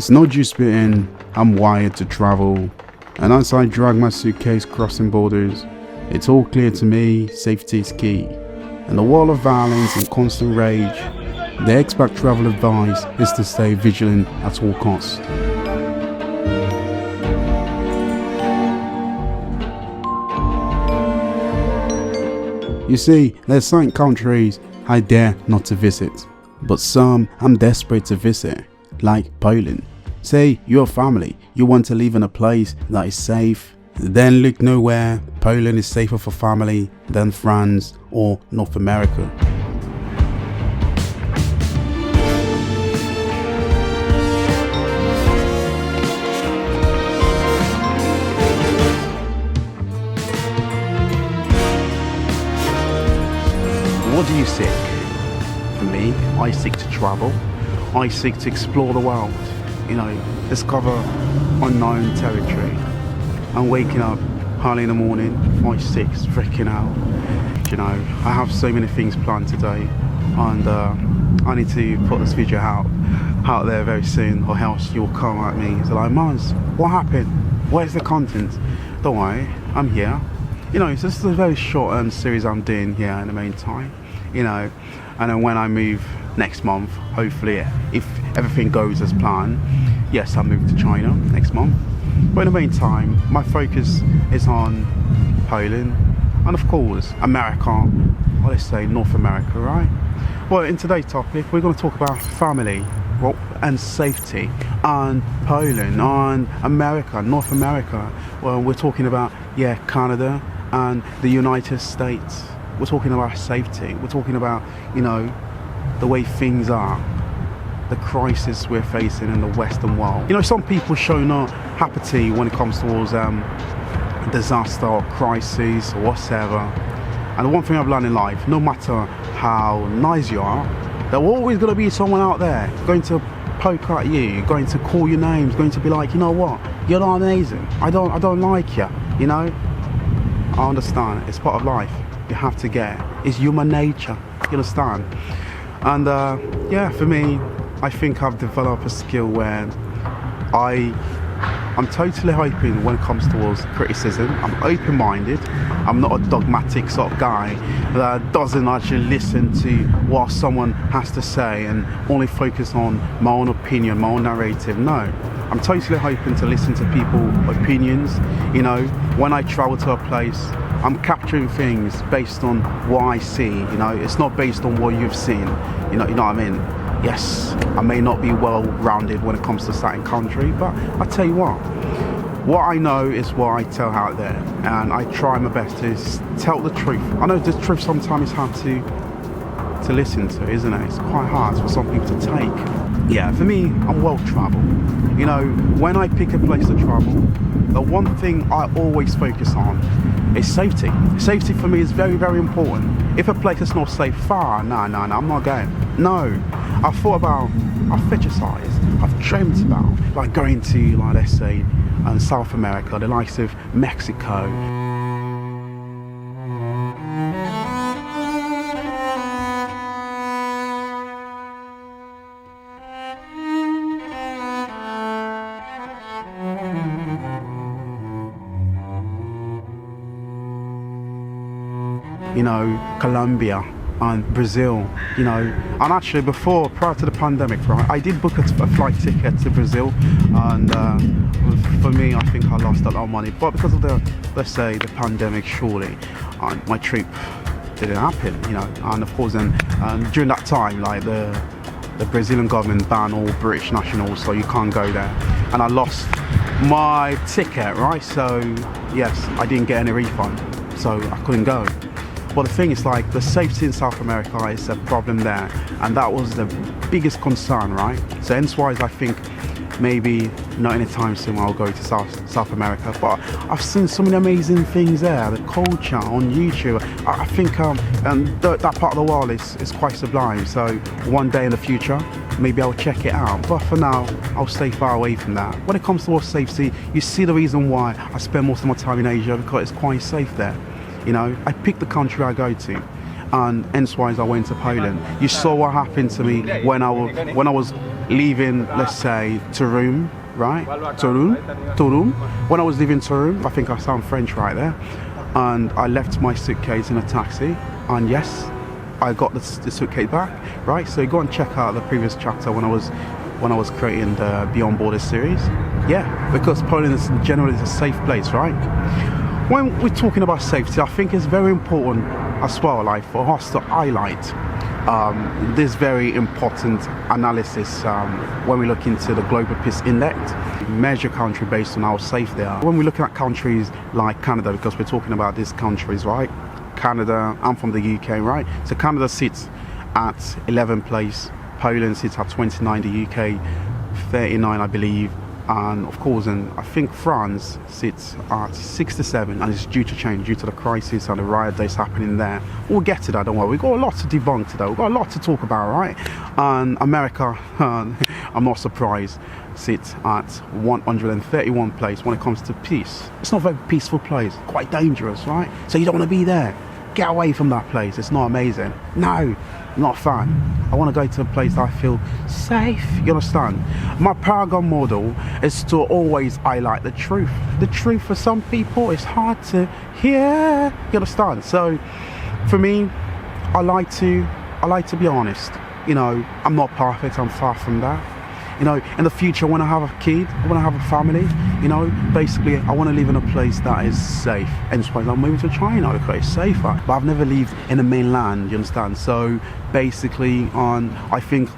It's not just spitting, I'm wired to travel. And as I drag my suitcase crossing borders, it's all clear to me, safety is key. In a wall of violence and constant rage, the expat travel advice is to stay vigilant at all costs. You see, there's certain countries I dare not to visit, but some I'm desperate to visit, like Poland. Say you're a family, you want to live in a place that is safe, then look nowhere. Poland is safer for family than France or North America. What do you seek? For me, I seek to travel. I seek to explore the world, discover unknown territory. I'm waking up early in the morning, 5, 6, freaking out. I have so many things planned today, and I need to put this video out there very soon, or else you'll come at me. So like, Mars, what happened? Where's the content? Don't worry, I'm here. So this is a very short series I'm doing here in the meantime, and then when I move next month, hopefully, if everything goes as planned, yes, I'll move to China next month. But in the meantime, my focus is on Poland and of course America, or let's say North America, right? Well, in today's topic, we're going to talk about family and safety, and Poland, and America, North America. Well, we're talking about, Canada and the United States. We're talking about safety. We're talking about, the way things are, the crisis we're facing in the Western world. Some people show no apathy when it comes towards disaster or crisis or whatever. And the one thing I've learned in life, no matter how nice you are, there's always going to be someone out there going to poke at you, going to call your names, going to be like, you know what, you're not amazing. I don't like you. I understand. It's part of life. You have to get it. It's human nature. You understand? And for me, I think I've developed a skill where I'm totally open when it comes towards criticism. I'm open-minded. I'm not a dogmatic sort of guy that doesn't actually listen to what someone has to say and only focus on my own opinion, my own narrative. No, I'm totally open to listen to people's opinions. When I travel to a place, I'm capturing things based on what I see. It's not based on what you've seen. You know what I mean? Yes, I may not be well-rounded when it comes to certain country, but I tell you what I know is what I tell out there, and I try my best to tell the truth. I know the truth sometimes is hard to listen to, isn't it? It's quite hard for some people to take. Yeah, for me, I'm well-traveled. When I pick a place to travel, the one thing I always focus on is safety. Safety for me is very, very important. If a place is not safe, no, I'm not going. No, I've thought about, I've fantasized, I've dreamt about going to, let's say, South America, the likes of Mexico. Colombia and Brazil, and actually prior to the pandemic, right, I did book a flight ticket to Brazil, and for me, I think I lost a lot of money, but because of let's say, the pandemic, surely, my trip didn't happen, and of course, then during that time, the Brazilian government banned all British nationals, so you can't go there, and I lost my ticket, right, so yes, I didn't get any refund, so I couldn't go. But the thing is, the safety in South America is a problem there, and that was the biggest concern, right? So hence why I think maybe not anytime soon I'll go to South America, but I've seen so many amazing things there, the culture on YouTube. I think that part of the world is quite sublime, so one day in the future maybe I'll check it out, but for now I'll stay far away from that. When it comes to safety, you see the reason why I spend most of my time in Asia, because it's quite safe there. I picked the country I go to, and hence why I went to Poland. You saw what happened to me when I was leaving, let's say, Turum, right? Turum. When I was leaving Turum, I think I sound French right there, and I left my suitcase in a taxi, and yes, I got the suitcase back, right? So go and check out the previous chapter when I was creating the Beyond Borders series. Yeah, because Poland is generally a safe place, right? When we're talking about safety, I think it's very important as well, like for us to highlight this very important analysis when we look into the Global Peace Index. We measure country based on how safe they are. When we're looking at countries like Canada, because we're talking about these countries, right? Canada, I'm from the UK, right? So Canada sits at 11th place, Poland sits at 29, the UK 39, I believe, and of course, and I think France sits at 67, and it's due to change due to the crisis and the riot that's happening there. We'll get to that, don't worry. We've got a lot to debunk today. We've got a lot to talk about, right? And America, I'm not surprised, sits at 131 place when it comes to peace. It's not a very peaceful place, quite dangerous, right? So you don't want to be there. Get away from that place. It's not amazing. No, I'm not a fan. I want to go to a place that I feel safe. You understand? My paragon model is to always highlight the truth. The truth for some people is hard to hear. You understand? So for me, I like to be honest. You know, I'm not perfect. I'm far from that. You know, in the future, when I have a kid, when I have a family, you know, basically, I want to live in a place that is safe. And so I'm moving to China, okay, it's safer. But I've never lived in the mainland, you understand? So basically, I think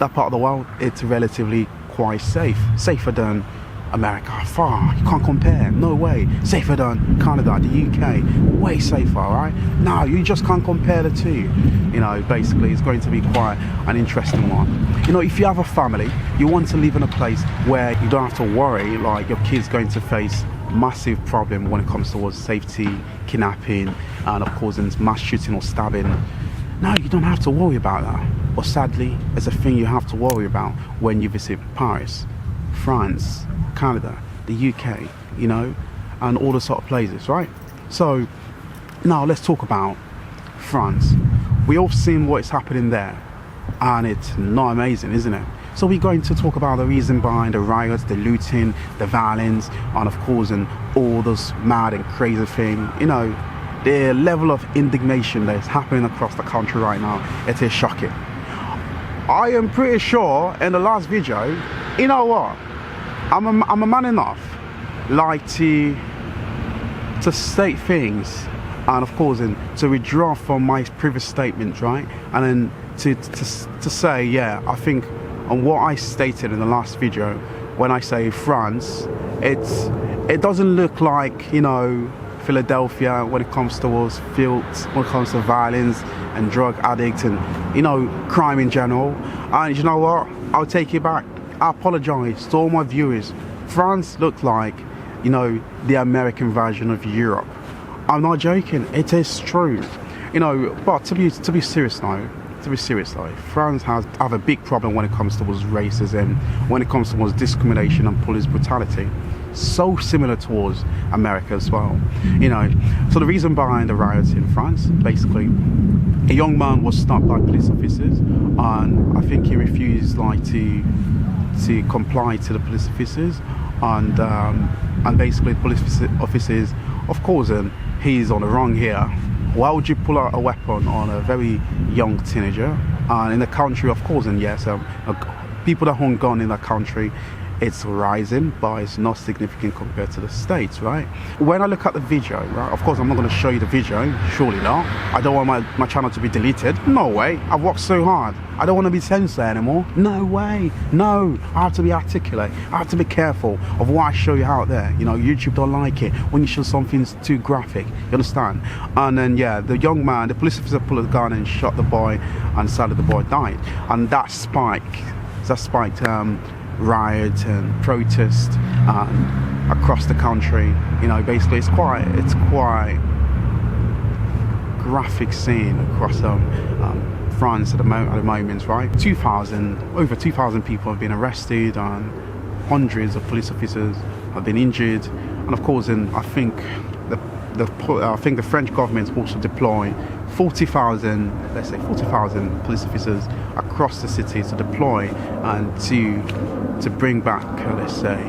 that part of the world, it's relatively quite safe. Safer than America, far, you can't compare, no way. Safer than Canada, the UK, way safer, right? No, you just can't compare the two. You know, basically, it's going to be quite an interesting one. You know, if you have a family, you want to live in a place where you don't have to worry, like your kid's going to face massive problem when it comes towards safety, kidnapping, and of course, in mass shooting or stabbing. No, you don't have to worry about that. But sadly, it's a thing you have to worry about when you visit Paris, France, Canada, the UK, you know, and all the sort of places, right? So now let's talk about France. We all seen what is happening there, and it's not amazing, isn't it? So we're going to talk about the reason behind the riots, the looting, the violence, and of course, and all those mad and crazy thing. You know, the level of indignation that is happening across the country right now, it is shocking. I am pretty sure in the last video, you know what? I'm a man enough like to state things, and of course, and to withdraw from my previous statements, right? And then to say, yeah, I think on what I stated in the last video, when I say France, it doesn't look like, you know, Philadelphia when it comes towards fields, when it comes to violence and drug addicts and, you know, crime in general. And you know what? I'll take it back. I apologize to all my viewers. France looked like, you know, the American version of Europe. I'm not joking. It is true. You know, but to be serious now, France have a big problem when it comes towards racism, when it comes towards discrimination and police brutality. So similar towards America as well. You know, so the reason behind the riots in France, basically, a young man was stopped by police officers, and I think he refused like to comply to the police officers, and basically police officers, of course, and he's on the wrong here. Why would you pull out a weapon on a very young teenager? And in the country, of course, and yes, people that own gun in that country, it's rising, but it's not significant compared to the States, right? When I look at the video, right, of course I'm not going to show you the video, surely not. I don't want my channel to be deleted. No way. I've worked so hard. I don't want to be censored anymore. No way. No. I have to be articulate. I have to be careful of what I show you out there. You know, YouTube don't like it when you show something too graphic. You understand? And then, yeah, the young man, the police officer pulled a gun and shot the boy, and sadly the boy died. And that spiked riots and protests across the country. You know, basically it's quite graphic scene across France at the moment, right? Over 2,000 people have been arrested, and hundreds of police officers have been injured, and of course, I think the French government also deployed 40,000 police officers across across the city to deploy and to bring back, let's say,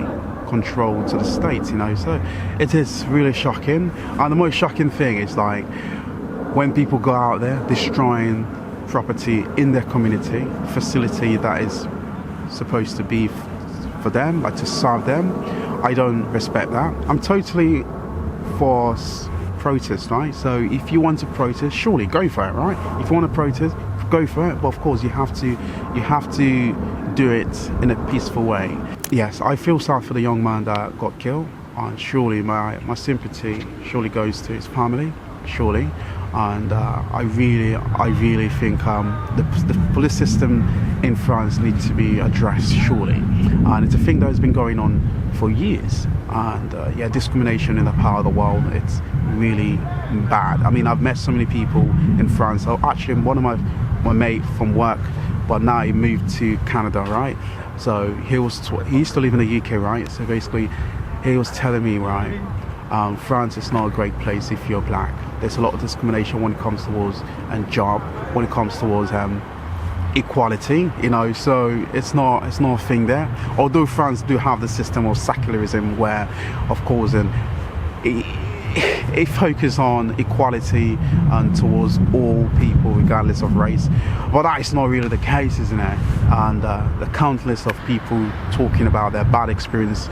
control to the states, you know. So it is really shocking. And the most shocking thing is like when people go out there destroying property in their community, facility that is supposed to be for them, like to serve them. I don't respect that. I'm totally for protest, right? So if you want to protest, surely go for it, right? If you want to protest, go for it. But of course, you have to do it in a peaceful way. Yes, I feel sad for the young man that got killed, and surely my sympathy surely goes to his family, surely. And I really think the police system in France needs to be addressed, surely. And it's a thing that has been going on for years. And yeah, discrimination in the part of the world, it's really bad. I mean, I've met so many people in France. So actually, one of my mate from work, but now he moved to Canada, right? So he used to live in the UK, right? So basically, he was telling me, right, France is not a great place if you're black. There's a lot of discrimination when it comes towards job, when it comes towards equality, you know. So it's not a thing there. Although France do have the system of secularism, where, of course, it focuses on equality and towards all people regardless of race, but that is not really the case, isn't it? And the countless of people talking about their bad experience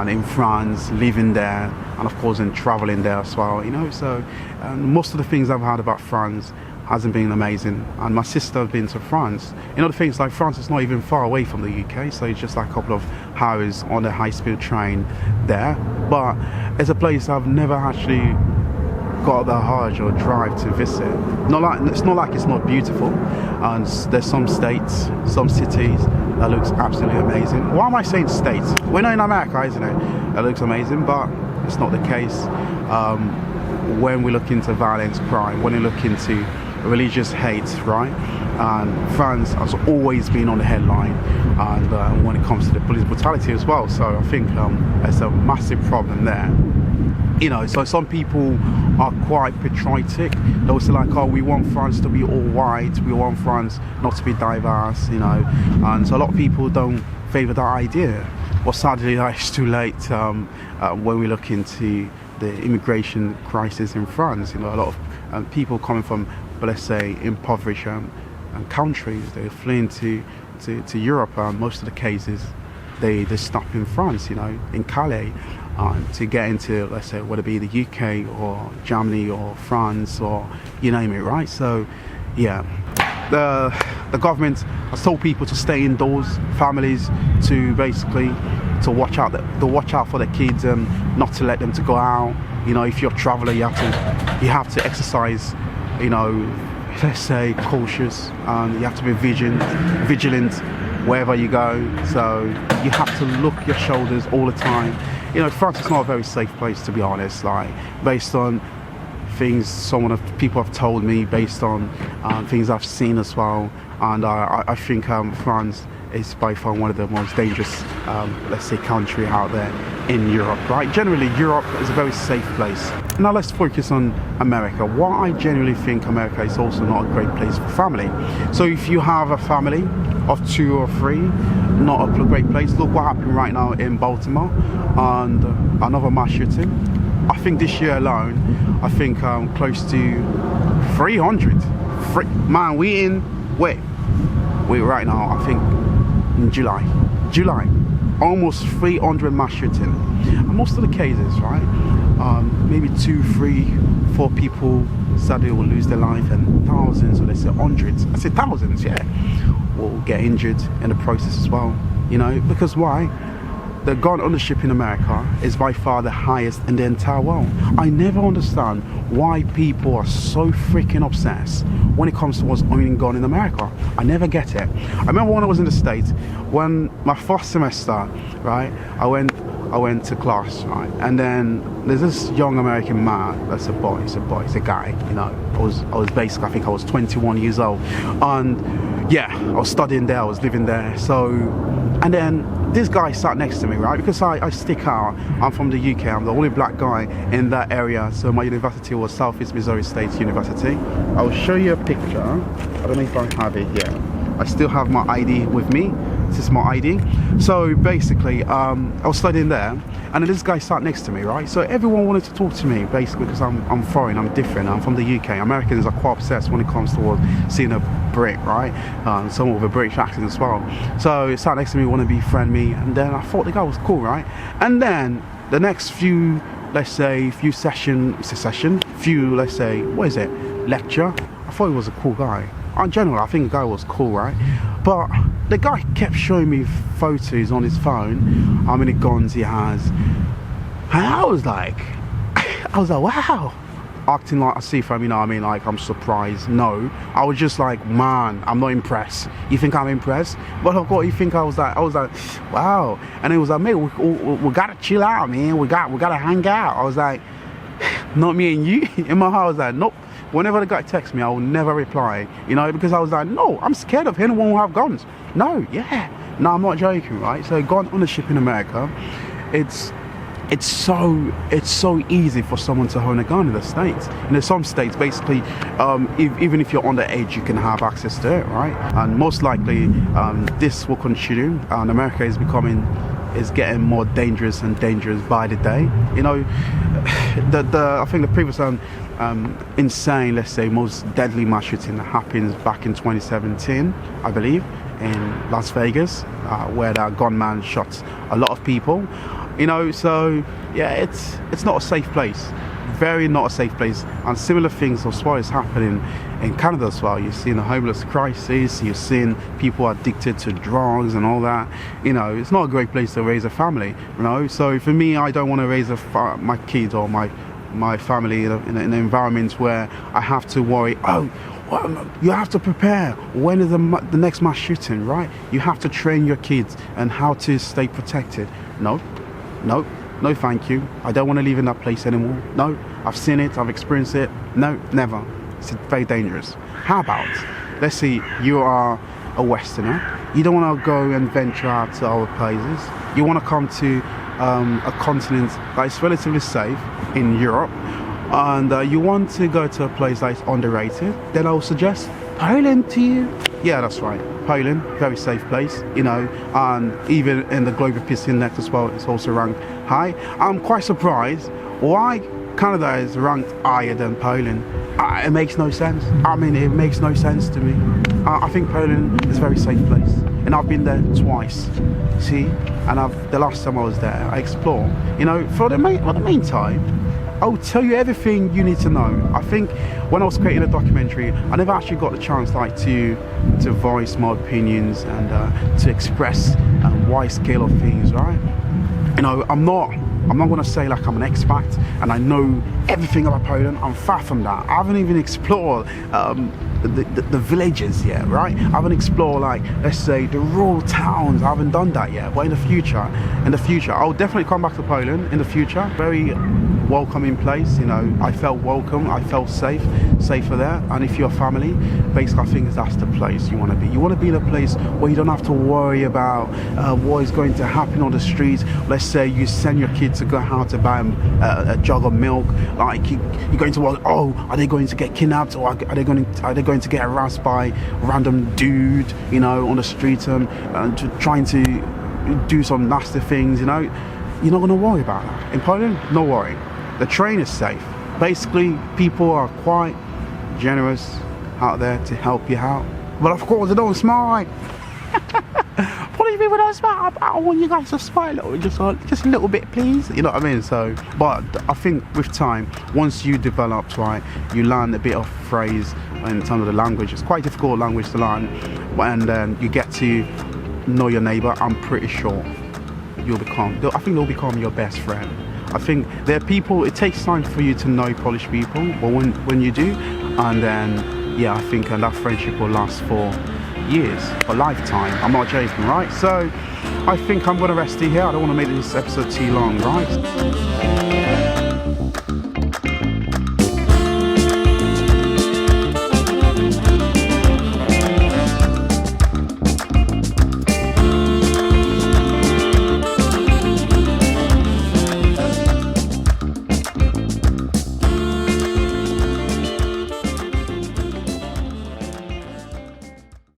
in France, living there, and of course in traveling there as well, you know. So most of the things I've heard about France hasn't been amazing, and my sister has been to France. You know, the things like France is not even far away from the UK, so it's just like a couple of hours on a high-speed train there. But it's a place I've never actually got the urge or drive to visit. It's not like it's not beautiful, and there's some states, some cities that looks absolutely amazing. Why am I saying states? We're not in America, isn't it? It looks amazing, but it's not the case. When we look into violence, crime, when we look into religious hate, right? And France has always been on the headline, and when it comes to the police brutality as well. So I think there's a massive problem there. You know, so some people are quite patriotic. They'll say like, oh, we want France to be all white, we want France not to be diverse, you know. And so a lot of people don't favour that idea. But sadly, it's too late when we look into the immigration crisis in France. You know, a lot of people coming from, let's say, impoverished countries, they're fleeing to Europe. Most of the cases, they stop in France, you know, in Calais, to get into, let's say, whether it be the UK or Germany or France or you name it, right? So, yeah, the government has told people to stay indoors, families to basically watch out for their kids and not to let them to go out. You know, if you're a traveller, you have to exercise, you know, let's say cautious, and you have to be vigilant wherever you go. So you have to look your shoulders all the time. You know, France is not a very safe place, to be honest, like based on things people have told me, based on things I've seen as well. And I think France is by far one of the most dangerous, let's say, country out there in Europe, right? Generally, Europe is a very safe place. Now let's focus on America. Why I genuinely think America is also not a great place for family. So if you have a family of 2 or 3, not a great place. Look what happened right now in Baltimore, and another mass shooting. I think this year alone, I think close to 300. Man, we right now, I think in July, almost 300 mass shooting. And most of the cases, right, maybe 2, 3, 4 people sadly will lose their life, and thousands, or let's say hundreds, I say thousands, yeah, will get injured in the process as well. You know, because why? The gun ownership in America is by far the highest in the entire world. I never understand why people are so freaking obsessed when it comes to what's owning gun in America. I never get it. I remember when I was in the States, when my first semester, right, I went to class, right, and then there's this young American man. That's a boy, it's a guy, you know. I was basically, I think I was 21 years old, and yeah, I was studying there, I was living there. So, and then this guy sat next to me, right, because I stick out. I'm from the UK, I'm the only black guy in that area. So my university was Southeast Missouri State University. I'll show you a picture. I don't know if I have it here. I still have my ID with me. This is my ID. So basically, I was studying there, and then this guy sat next to me, right? So everyone wanted to talk to me, basically, because I'm foreign, I'm different, I'm from the UK. Americans are quite obsessed when it comes towards seeing a Brit, right? Someone with a British accent as well. So he sat next to me, wanted to befriend me, and then I thought the guy was cool, right? And then the next few, let's say, lecture, I thought he was a cool guy. In general, I think the guy was cool, right? But the guy kept showing me photos on his phone, how many guns he has, and I was like, wow. Acting like a thief, you know what I mean? Like, I'm surprised. No, I was just like, man, I'm not impressed. You think I'm impressed? But like, what you think? I was like, wow. And it was like, mate, we gotta chill out, man. We gotta hang out. I was like, not me and you. In my heart, I was like, nope. Whenever the guy texts me, I will never reply, you know, because I was like, no, I'm scared of anyone who have guns. No, yeah. No, I'm not joking, right? So gun ownership in America, it's so easy for someone to own a gun in the States. In some states, basically, even if you're underage, you can have access to it, right? And most likely, this will continue, and America is getting more dangerous and dangerous by the day. You know, I think the previous insane, let's say, most deadly mass shooting that happened back in 2017, I believe, in Las Vegas, where that gunman shot a lot of people. You know, so yeah, it's not a safe place. Very not a safe place. And similar things as well is happening in Canada as well. You're seeing a homeless crisis, you're seeing people addicted to drugs and all that. You know, it's not a great place to raise a family, you know. So for me, I don't want to raise my kids or my family in an environment where I have to worry, oh, well, you have to prepare. When is the next mass shooting, right? You have to train your kids and how to stay protected. No, thank you. I don't want to live in that place anymore. No, I've seen it, I've experienced it. No, never. It's very dangerous. How about, let's say you are a Westerner. You don't want to go and venture out to other places. You want to come to a continent that is relatively safe in Europe, and you want to go to a place that is underrated, then I will suggest Poland to you. Yeah, that's right. Poland, very safe place, you know, and even in the Global Peace Index as well, it's also ranked high. I'm quite surprised why Canada is ranked higher than Poland. It makes no sense. I mean, it makes no sense to me. I think Poland is a very safe place, and I've been there twice. See, and the last time I was there, I explored. You know, for the meantime, I'll tell you everything you need to know. I think when I was creating a documentary, I never actually got the chance like to voice my opinions and to express wide scale of things, right? You know, I'm not going to say like I'm an expert and I know everything about Poland. I'm far from that. I haven't even explored the villages yet, right? I haven't explored, like, let's say, the rural towns. I haven't done that yet. But in the future, I'll definitely come back to Poland in the future. Very welcoming place, you know. I felt welcome, I felt safer there. And if you're a family, basically I think that's the place you want to be. You want to be in a place where you don't have to worry about what is going to happen on the streets. Let's say you send your kids to go out to buy a jug of milk, like you're going to work, oh, are they going to get kidnapped, or are they going to get harassed by a random dude, you know, on the street and trying to do some nasty things, you know. You're not going to worry about that. In Poland, no worry. The train is safe. Basically, people are quite generous out there to help you out. But of course, they don't smile. What do you mean when I smile? I want you guys to smile a little, just a little bit, please. You know what I mean? So, but I think with time, once you develop, right, you learn a bit of phrase in terms of the language. It's quite a difficult language to learn, and then you get to know your neighbor. I'm pretty sure I think they'll become your best friend. I think there are people, it takes time for you to know Polish people, but when you do, and then, yeah, I think that friendship will last for years, a lifetime. I'm not joking, right? So I think I'm going to rest it here. I don't want to make this episode too long, right?